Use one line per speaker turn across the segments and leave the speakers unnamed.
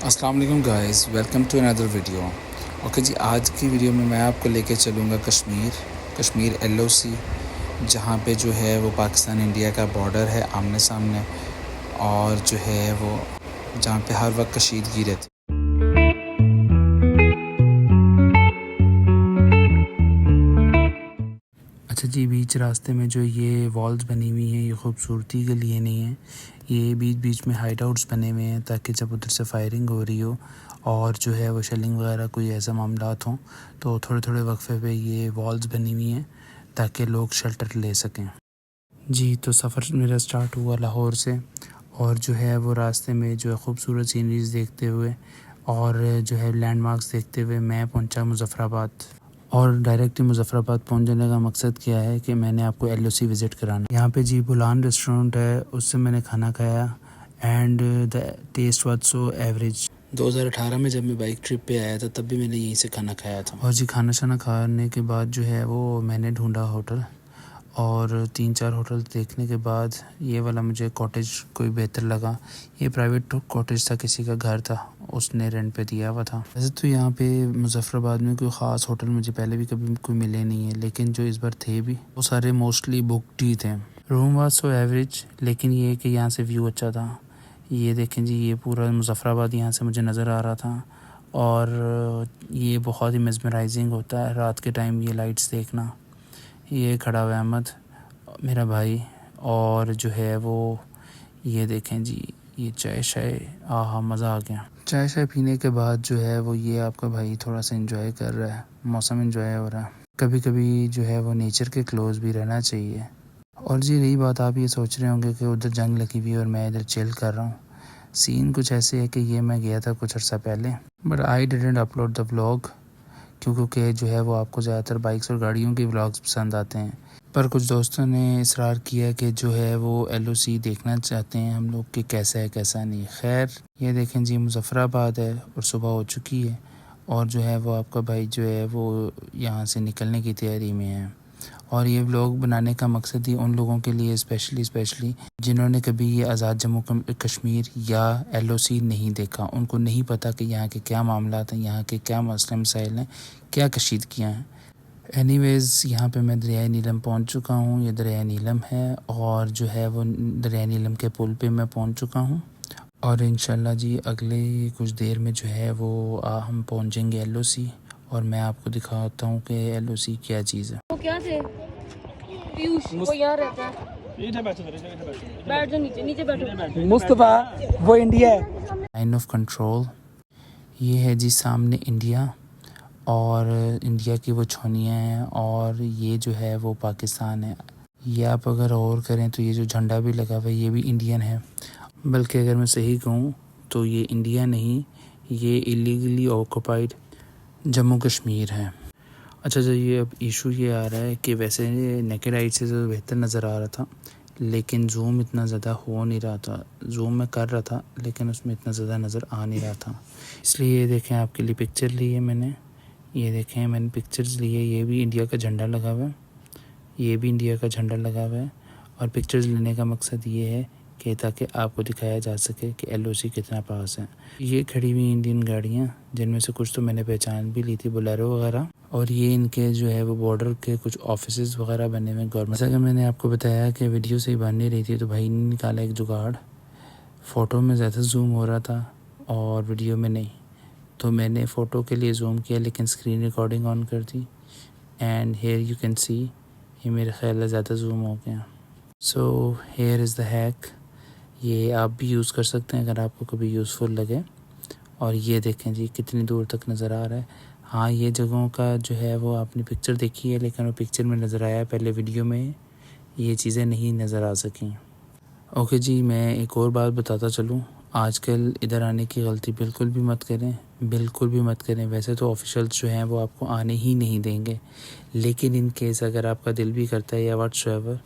अस्सलाम वालेकुम guys, welcome to another video. Okay जी, आज की वीडियो में मैं आपको लेके चलूँगा कश्मीर LOC, जहाँ पे जो है वो पाकिस्तान इंडिया का बॉर्डर है आमने सामने, और जो है वो जहाँ पे हर वक्त कशीदगी रहती। अच्छा जी, बीच रास्ते में जो ये वॉल्स बनी हुई हैं, ये खूबसूरती के लिए नहीं है, ये बीच बीच में हाइड आउट्स बने हुए हैं ताकि जब उधर से फायरिंग हो रही हो और जो है वो शेलिंग वगैरह कोई ऐसा मामलात हों तो थोड़े थोड़े वक्फे पे ये वॉल्स बनी हुई हैं ताकि लोग शेल्टर ले सकें। जी, तो सफ़र मेरा स्टार्ट हुआ लाहौर से, और जो है वो रास्ते में जो है खूबसूरत सीनरीज देखते हुए और जो है लैंडमार्क्स देखते हुए मैं पहुंचा मुज़फ़्फ़राबाद। और डायरेक्ट मुज़फ़्फ़राबाद पहुंच जाने का मकसद क्या है कि मैंने आपको LOC विज़िट कराना। यहाँ पे जी बुलान रेस्टोरेंट है, उससे मैंने खाना खाया and the taste was so average. 2018 में जब मैं बाइक ट्रिप पे आया था तब भी मैंने यहीं से खाना खाया था। और जी खाना शाना खाने के बाद जो है वो मैंने ढूंढा होटल, और 3-4 होटल देखने के बाद ये वाला मुझे कॉटेज कोई बेहतर लगा। ये प्राइवेट कॉटेज था, किसी का घर था, उसने रेंट पे दिया हुआ था। वैसे तो यहाँ पे मुज़फ़्फ़राबाद में कोई ख़ास होटल मुझे पहले भी कभी कोई मिले नहीं है, लेकिन जो इस बार थे भी वो सारे मोस्टली बुकड ही थे। रूम वाज सो एवरेज, लेकिन ये कि यहाँ से व्यू अच्छा था। ये देखें जी, ये पूरा मुज़फ़्फ़राबाद यहाँ से मुझे नज़र आ रहा था, और ये बहुत ही मेस्मराइजिंग होता है रात के टाइम ये लाइट्स देखना। ये खड़ा हुआ अहमद मेरा भाई, और जो है वो ये देखें जी, ये चाय शाय, आहा मज़ा आ गया। चाय शाय पीने के बाद जो है वो ये आपका भाई थोड़ा सा एंजॉय कर रहा है, मौसम एंजॉय हो रहा है। कभी कभी जो है वो नेचर के क्लोज भी रहना चाहिए। और जी रही बात, आप ये सोच रहे होंगे कि उधर जंग लगी हुई है और मैं इधर चिल कर रहा हूँ। सीन कुछ ऐसे है कि ये मैं गया था कुछ अर्सा पहले, but I didn't upload the vlog, क्योंकि जो है वो आपको ज़्यादातर बाइक्स और गाड़ियों के व्लॉग्स पसंद आते हैं। पर कुछ दोस्तों ने इसरार किया कि जो है वो LOC देखना चाहते हैं हम लोग कि कैसा है कैसा नहीं। खैर ये देखें जी, मुज़फ़्फ़राबाद है और सुबह हो चुकी है, और जो है वो आपका भाई जो है वो यहाँ से निकलने की तैयारी में है। और ये व्लॉग बनाने का मकसद ही उन लोगों के लिए स्पेशली जिन्होंने कभी ये आज़ाद जम्मू कश्मीर या LOC नहीं देखा, उनको नहीं पता कि यहाँ के क्या मामला हैं, यहाँ के क्या मसले मसाइल हैं, क्या कशीदगियाँ हैं। एनीवेज़ यहाँ पे मैं दरियाए नीलम पहुँच चुका हूँ। ये दरियाए नीलम है, और जो है वो दरियाए नीलम के पुल पे मैं पहुँच चुका हूँ, और इंशाल्लाह जी अगले कुछ देर में जो है वो हम पहुँचेंगे LOC, और मैं आपको दिखाता हूँ कि LOC क्या चीज़ है।
वो क्या थे पीयूष, वो यहाँ रहता है। बैठ जाओ, नीचे नीचे बैठो।
मुस्तफा वो इंडिया है।
लाइन ऑफ कंट्रोल ये है जी, सामने इंडिया, और इंडिया की वो छौनियाँ हैं, और ये जो है वो पाकिस्तान है। ये आप अगर और करें तो ये जो झंडा भी लगा हुआ है ये भी इंडियन है, बल्कि अगर मैं सही कहूँ तो ये इंडिया नहीं, ये इलीगली ऑक्यूपाइड जम्मू कश्मीर है। अच्छा जी, ये अब इशू ये आ रहा है कि वैसे नेकेड आई से तो बेहतर नज़र आ रहा था, लेकिन जूम इतना ज़्यादा हो नहीं रहा था। जूम मैं कर रहा था लेकिन उसमें इतना ज़्यादा नज़र आ नहीं रहा था। इसलिए ये देखें, आपके लिए पिक्चर ली है मैंने, ये देखें मैंने पिक्चर्स लिए। ये भी इंडिया का झंडा लगा हुआ है, ये भी इंडिया का झंडा लगा हुआ है, और पिक्चर्स लेने का मकसद ये है कि ताकि आपको दिखाया जा सके कि LOC कितना पास है। ये खड़ी हुई इंडियन गाड़ियाँ, जिनमें से कुछ तो मैंने पहचान भी ली थी, बोलेरो वगैरह, और ये इनके जो है वो बॉर्डर के कुछ ऑफिसेज वगैरह बने हुए गवर्नमेंट। अगर मैंने आपको बताया कि वीडियो से ही बन नहीं रही थी, तो भाई ने निकाला एक जुगाड़। फ़ोटो में ज़्यादा जूम हो रहा था और वीडियो में नहीं, तो मैंने फ़ोटो के लिए जूम किया लेकिन स्क्रीन रिकॉर्डिंग ऑन कर दी, and here you can see, ये मेरे ख्याल है ज़्यादा जूम हो गया। So here is the hack, ये आप भी यूज़ कर सकते हैं अगर आपको कभी यूज़फुल लगे। और ये देखें जी कितनी दूर तक नज़र आ रहा है। हाँ, ये जगहों का जो है वो आपने पिक्चर देखी है, लेकिन वो पिक्चर में नज़र आया, पहले वीडियो में ये चीज़ें नहीं नज़र आ सकें। ओके जी, मैं एक और बात बताता चलूँ, आजकल इधर आने की गलती बिल्कुल भी मत करें, बिल्कुल भी मत करें। वैसे तो ऑफिशियल्स जो हैं वो आपको आने ही नहीं देंगे, लेकिन इन केस अगर आपका दिल भी करता है या व्हाट्सएवर,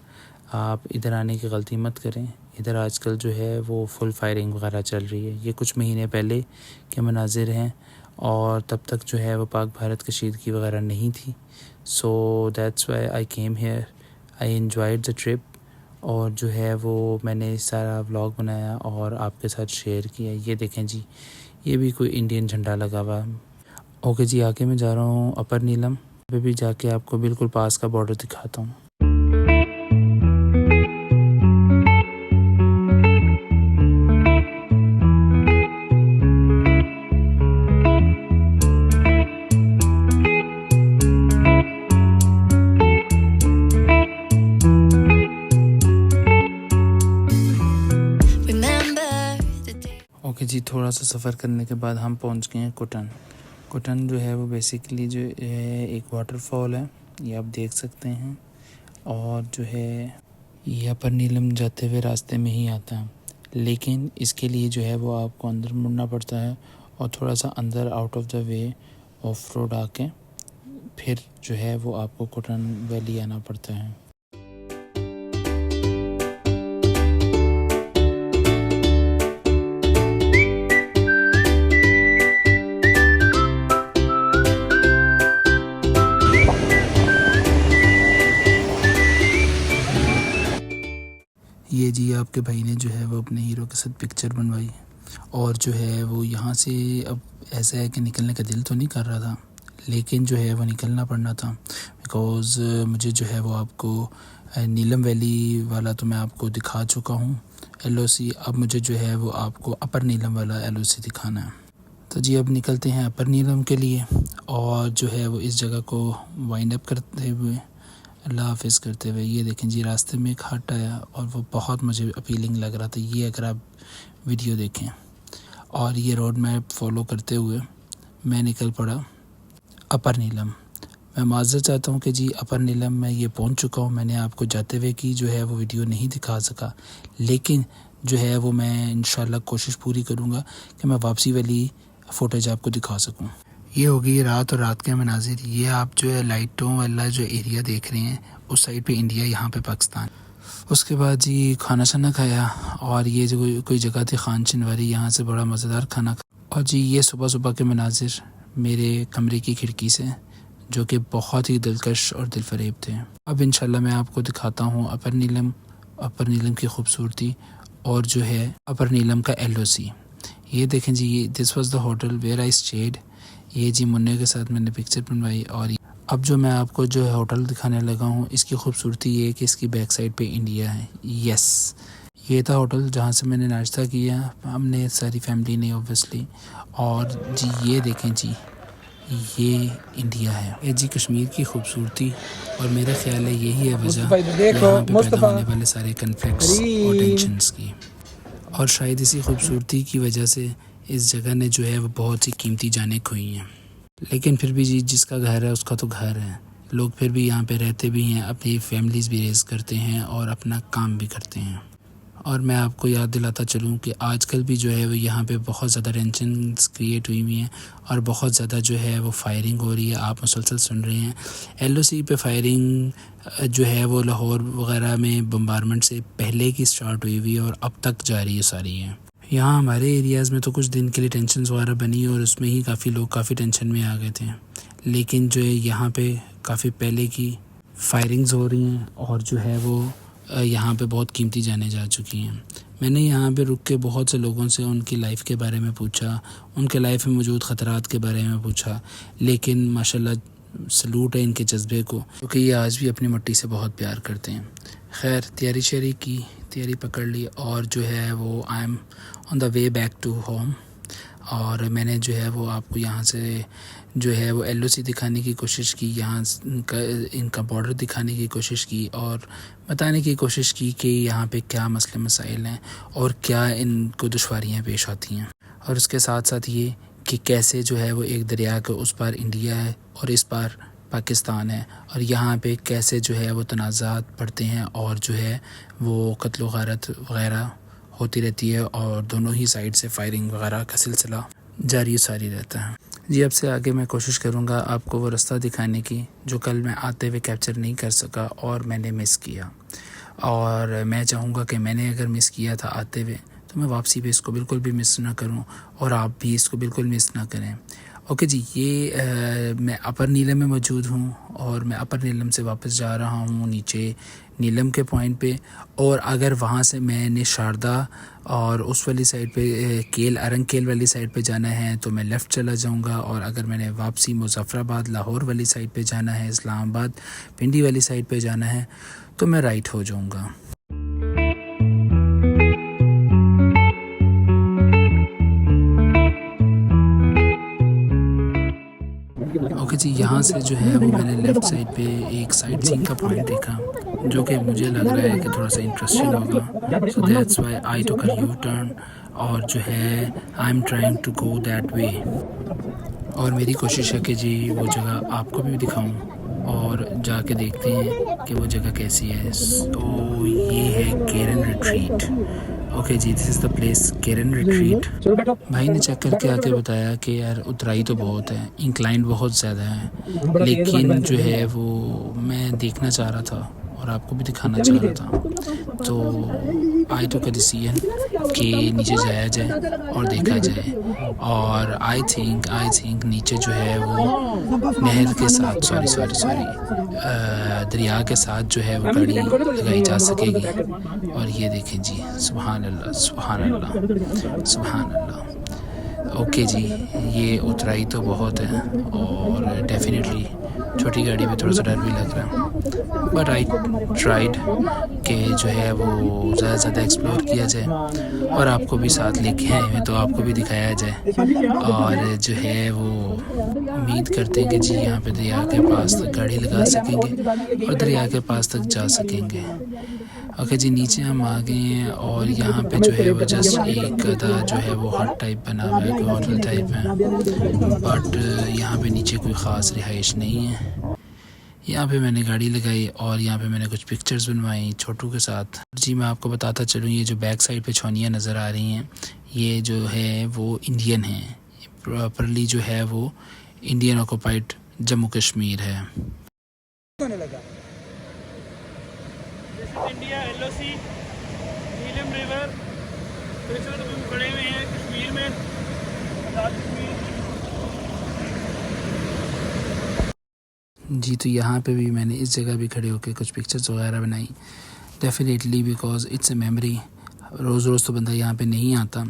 आप इधर आने की गलती मत करें। इधर आजकल जो है वो फुल फायरिंग वगैरह चल रही है। ये कुछ महीने पहले के मनाजिर हैं, और तब तक जो है वो पाक भारत कशीदगी वगैरह नहीं थी। So that's why I came here, I enjoyed the trip, और जो है वो मैंने सारा व्लॉग बनाया और आपके साथ शेयर किया। ये देखें जी, ये भी कोई इंडियन झंडा लगा हुआ है। ओके जी, आगे मैं जा रहा हूँ अपर नीलम। अभी भी जाके आपको बिल्कुल पास का बॉर्डर दिखाता हूँ। ओके जी, थोड़ा सा सफ़र करने के बाद हम पहुंच गए हैं कुटन। कुटन जो है वो बेसिकली जो है एक वाटरफॉल है, ये आप देख सकते हैं। और जो है ये अपर नीलम जाते हुए रास्ते में ही आता है, लेकिन इसके लिए जो है वो आपको अंदर मुड़ना पड़ता है और थोड़ा सा अंदर out of the way of road आके फिर जो है वो आपको कुटन वैली आना पड़ता है। ये जी आपके भाई ने जो है वो अपने हीरो के साथ पिक्चर बनवाई और जो है वो यहाँ से अब ऐसा है कि निकलने का दिल तो नहीं कर रहा था, लेकिन जो है वो निकलना पड़ना था बिकॉज़ मुझे जो है वो आपको नीलम वैली वाला तो मैं आपको दिखा चुका हूँ LOC। अब मुझे जो है वो आपको अपर नीलम वाला LOC दिखाना है। तो जी अब निकलते हैं अपर नीलम के लिए और जो है वो इस जगह को वाइंड अप करते हुए अल्लाह हाफ़िज़ करते हुए, ये देखें जी रास्ते में एक हट आया और वो बहुत मुझे अपीलिंग लग रहा था। ये अगर आप वीडियो देखें और ये रोड मैप फॉलो करते हुए मैं निकल पड़ा अपर नीलम। मैं माज़रत चाहता हूँ कि जी अपर नीलम मैं ये पहुँच चुका हूँ। मैंने आपको जाते हुए की जो है वो वीडियो नहीं दिखा सका, लेकिन जो है वो मैं इंशाल्लाह कोशिश पूरी करूँगा कि मैं वापसी वाली फ़ोटेज आपको दिखा सकूँ। ये होगी रात और रात के मनाजिर। ये आप जो है लाइटों वाला जो एरिया देख रहे हैं, उस साइड पे इंडिया, यहाँ पे पाकिस्तान। उसके बाद जी खाना शाना खाया और ये जो कोई जगह थी खान चिनवारी, यहाँ से बड़ा मज़ेदार खाना खाया। और जी ये सुबह सुबह के मनाजिर मेरे कमरे की खिड़की से, जो कि बहुत ही दिलकश और दिलफरेब थे। अब इंशाल्लाह मैं आपको दिखाता हूँ अपर नीलम की खूबसूरती और जो है अपर नीलम का LOC। ये देखें जी, ये this was the hotel where I stayed. ये जी मुन्ने के साथ मैंने पिक्चर बनवाई। और अब जो मैं आपको जो है होटल दिखाने लगा हूँ, इसकी खूबसूरती ये है कि इसकी बैक साइड पे इंडिया है। यस, ये था होटल जहाँ से मैंने नाश्ता किया, हमने सारी फैमिली ने ऑब्वियसली। और जी ये देखें जी, ये इंडिया है। ये जी कश्मीर की खूबसूरती और मेरा ख्याल है यही है वजह यहाँ पे पैदा होने वाले सारे कन्फ्लिक्ट्स और टेंशन्स की। और शायद इसी खूबसूरती की वजह से इस जगह ने जो है वो बहुत सी कीमती जानें खोई हैं। लेकिन फिर भी जी जिसका घर है उसका तो घर है। लोग फिर भी यहाँ पे रहते भी हैं, अपनी फैमिलीज़ भी रेज़ करते हैं और अपना काम भी करते हैं। और मैं आपको याद दिलाता चलूँ कि आजकल भी जो है वो यहाँ पे बहुत ज़्यादा टेंशन्स क्रिएट हुई हुई हैं और बहुत ज़्यादा जो है वो फायरिंग हो रही है। आप मुसलसल सुन रहे हैं LOC पे फायरिंग जो है वो लाहौर वगैरह में बम्बारमेंट से पहले की स्टार्ट हुई हुई है और अब तक जारी है सारी है। यहाँ हमारे एरियाज़ में तो कुछ दिन के लिए टेंशन वगैरह बनी और उसमें ही काफ़ी लोग काफ़ी टेंशन में आ गए थे, लेकिन जो है यहाँ पे काफ़ी पहले की फायरिंग्स हो रही हैं और जो है वो यहाँ पे बहुत कीमती जाने जा चुकी हैं। मैंने यहाँ पे रुक के बहुत से लोगों से उनकी लाइफ के बारे में पूछा, उनके लाइफ में मौजूद ख़तरात के बारे में पूछा, लेकिन माशाल्लाह सलूट है इनके जज्बे को, क्योंकि ये आज भी अपनी मिट्टी से बहुत प्यार करते हैं। खैर तैयारी पकड़ ली और जो है वो I am on the way back to home. और मैंने जो है वो आपको यहाँ से जो है वो LOC दिखाने की कोशिश की, यहाँ इनका बॉर्डर दिखाने की कोशिश की और बताने की कोशिश की कि यहाँ पे क्या मसले मसाइल हैं और क्या इनको दुश्वारियाँ पेश आती हैं। और उसके साथ साथ ये कि कैसे जो है वो एक दरिया के उस पार इंडिया है और इस पार पाकिस्तान है और यहाँ पे कैसे जो है वो तनाज़ात बढ़ते हैं और जो है वो कत्ल गारत वग़ैरह होती रहती है और दोनों ही साइड से फायरिंग वगैरह का सिलसिला जारी सारी रहता है। जी अब से आगे मैं कोशिश करूँगा आपको वो रास्ता दिखाने की जो कल मैं आते हुए कैप्चर नहीं कर सका और मैंने मिस किया। और मैं चाहूँगा कि मैंने अगर मिस किया था आते हुए तो मैं वापसी पे इसको बिल्कुल भी मिस ना करूँ और आप भी इसको बिल्कुल मिस ना करें। ओके जी, ये मैं अपर नीलम में मौजूद हूँ और मैं अपर नीलम से वापस जा रहा हूँ नीचे नीलम के पॉइंट पे। और अगर वहाँ से मैंने शारदा और उस वाली साइड पे केल अरंग केल वाली साइड पे जाना है तो मैं लेफ़्ट चला जाऊँगा, और अगर मैंने वापसी मुज़फ़्फ़राबाद लाहौर वाली साइड पे जाना है, इस्लामाबाद पिंडी वाली साइड पे जाना है तो मैं राइट हो जाऊँगा। ओके जी, यहाँ से जो है वो मैंने लेफ़्ट साइड पे एक साइट सीइंग का पॉइंट देखा जो कि मुझे लग रहा है कि थोड़ा सा इंटरेस्टिंग होगा, so that's why I took a U turn और जो है I am trying to go that way. और मेरी कोशिश है कि जी वो जगह आपको भी दिखाऊं और जाके देखते हैं कि वो जगह कैसी है। तो ये है केरन रिट्रीट। ओके जी, this is the place Keran retreat. भाई ने चेक करके आके बताया कि यार उतराई तो बहुत है, इंक्लाइन बहुत ज़्यादा है, लेकिन जो है वो मैं देखना चाह रहा था और आपको भी दिखाना चाह रहा था। तो आई टुक अ डिसीजन कि नीचे जाया जाए और देखा जाए। और आई थिंक नीचे जो है वो नहर के साथ सॉरी दरिया के साथ जो है वो गाड़ी लगाई जा सकेगी। और ये देखें जी, सुभान अल्लाह सुभान अल्लाह सुभान अल्लाह। ओके जी, ये उतराई तो बहुत है और डेफिनेटली छोटी गाड़ी में थोड़ा सा डर भी लग रहा है, बट आई ट्राइड कि जो है वो ज़्यादा से ज़्यादा एक्सप्लोर किया जाए और आपको भी साथ लेके आए हैं तो आपको भी दिखाया जाए। और जो है वो उम्मीद करते हैं कि जी यहाँ पे दरिया के पास तक गाड़ी लगा सकेंगे और दरिया के पास तक जा सकेंगे। ओके जी, नीचे हम आ गए हैं और यहाँ पे जो है वो जस्ट एक गधा जो है वो हट टाइप बना हुआ है, कोई होटल टाइप है, बट यहाँ पे नीचे कोई ख़ास रिहाइश नहीं है। यहाँ पे मैंने गाड़ी लगाई और यहाँ पे मैंने कुछ पिक्चर्स बनवाई छोटू के साथ। जी मैं आपको बताता चलूँ, ये जो बैक साइड पे छौनियाँ नज़र आ रही हैं ये जो है वो इंडियन है, प्रॉपरली जो है वो इंडियन ऑक्यूपाइड जम्मू कश्मीर है।
इंडिया LOC नीलम रिवर तो इस वक्त हम खड़े हुए हैं कश्मीर में, आज़ाद कश्मीर।
जी तो यहाँ पे भी मैंने इस जगह भी खड़े होकर कुछ पिक्चर्स वगैरह बनाई, definitely because it's a memory. रोज़ रोज़ तो बंदा यहाँ पे नहीं आता,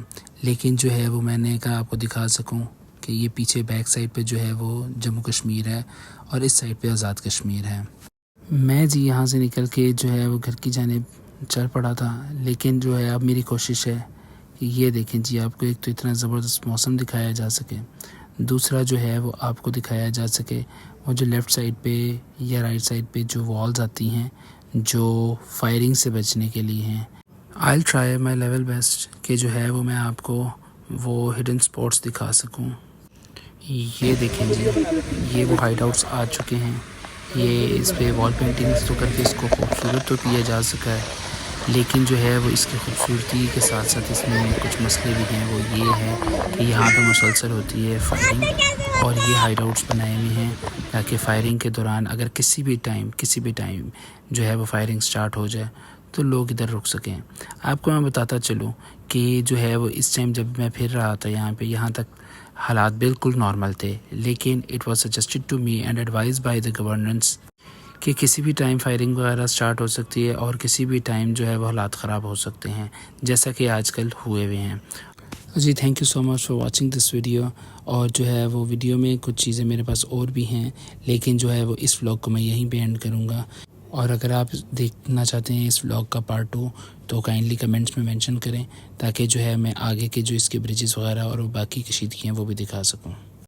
लेकिन जो है वो मैंने कहा आपको दिखा सकूँ कि ये पीछे बैक साइड पे जो है वो जम्मू कश्मीर है और इस साइड पे आज़ाद कश्मीर है। मैं जी यहाँ से निकल के जो है वो घर की जानिब चल पड़ा था, लेकिन जो है अब मेरी कोशिश है कि ये देखें जी, आपको एक तो इतना ज़बरदस्त मौसम दिखाया जा सके, दूसरा जो है वो आपको दिखाया जा सके वो जो लेफ़्ट साइड पे या राइट साइड पे जो वॉल्स आती हैं जो फायरिंग से बचने के लिए हैं। I will try my level best कि जो है वो मैं आपको वो हिडन स्पॉट्स दिखा सकूं। ये देखें जी, ये वो हाइड आउट्स आ चुके हैं। ये इस पे वॉल पेंटिंग्स तो करके इसको खूबसूरत तो किया जा सका है, लेकिन जो है वो इसकी खूबसूरती के साथ साथ इसमें कुछ मसले भी हैं। वो ये है कि यहाँ पे मुसलसल होती है फायरिंग और ये हाइड आउट्स बनाए हुए हैं ताकि फ़ायरिंग के दौरान अगर किसी भी टाइम जो है वो फायरिंग स्टार्ट हो जाए तो लोग इधर रुक सकें। आपको मैं बताता चलूँ कि जो है वो इस टाइम जब मैं फिर रहा था यहाँ तक हालात बिल्कुल नॉर्मल थे, लेकिन it was suggested to me and advise by the governance कि किसी भी टाइम फायरिंग वगैरह स्टार्ट हो सकती है और किसी भी टाइम जो है वो हालात ख़राब हो सकते हैं, जैसा कि आजकल हुए हुए हैं। जी thank you so much for watching this video. और जो है वो वीडियो में कुछ चीज़ें मेरे पास और भी हैं, लेकिन जो है वो इस व्लॉग को मैं यहीं पे एंड करूँगा। और अगर आप देखना चाहते हैं इस व्लॉग का पार्ट 2 तो काइंडली कमेंट्स में मेंशन करें ताकि जो है मैं आगे के जो इसके ब्रिजेस वगैरह और बाकी कशीदगी हैं वो भी दिखा सकूं।